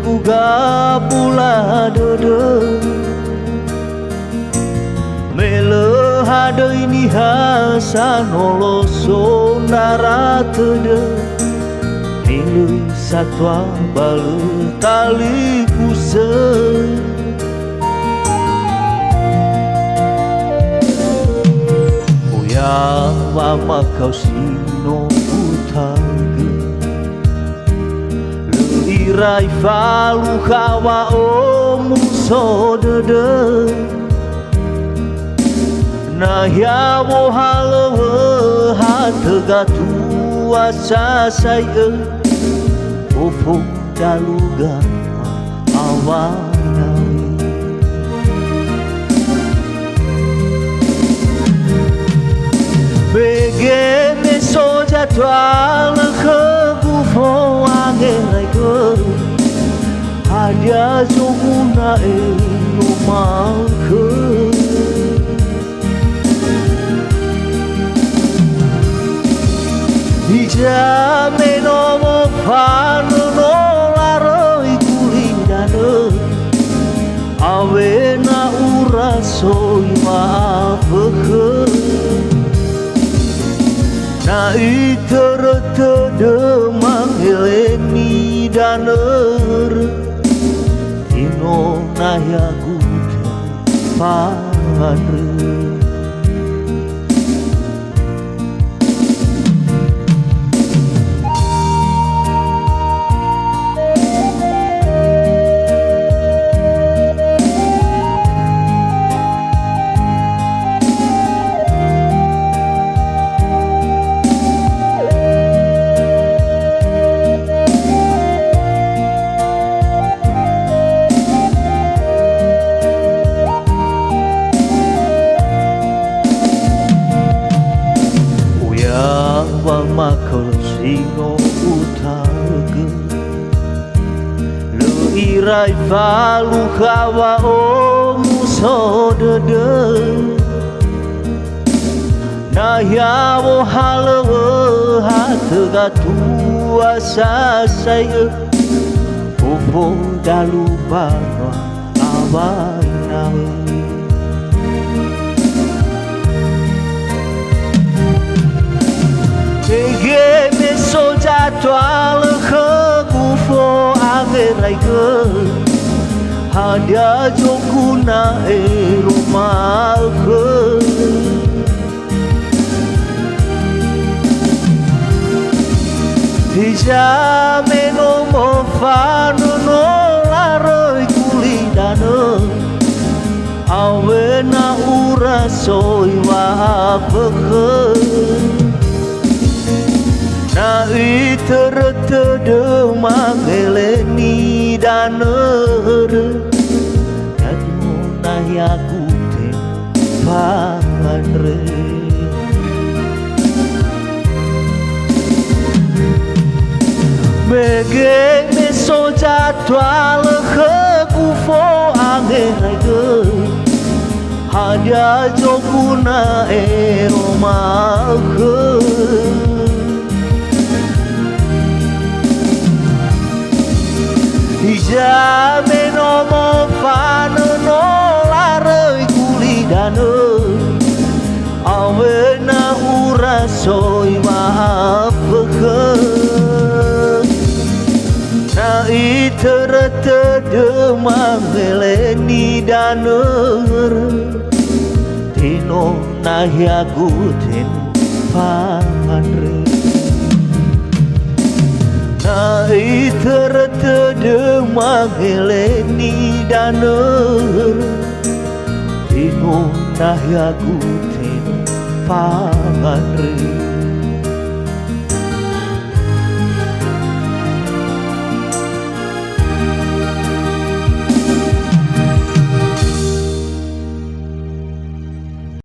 kuga pula dede mele hade ini hasa noloso naratede milu satwa balu tali kuse uya mama kau sino utage irai falu kawa omu sodede na ya wo halawe hatega tuasa saya ofo daluga awana begene soja tuala ke gufo angerai ke ada joguna rumah ke Ija menomo pano no laroi kulindane awe na urasoi maafke na iterete de mangeleni daner ino na yaguta panre makau sino utage lo irai falu kawa omu sodede na ya wo halawe hatega tuasa saya ofo dalu barwa awainawe Ege me soja tuala ke gufo angerai ke Hadia jokuna rumah ke Ija menomo fano no laroi kulidane Awe na urasoi wapeke na iterete de mangeleni daner yadu na yakute panganre bege me soja tuala ke gufo angerai ke hadia jokuna rumah ke Ija menomo fano no laroi kulidane awe na urasoi maafke na iterete de mangeleni daner tino na yagutin panganre na iterete de mangeleni daner tino na yagutin panganre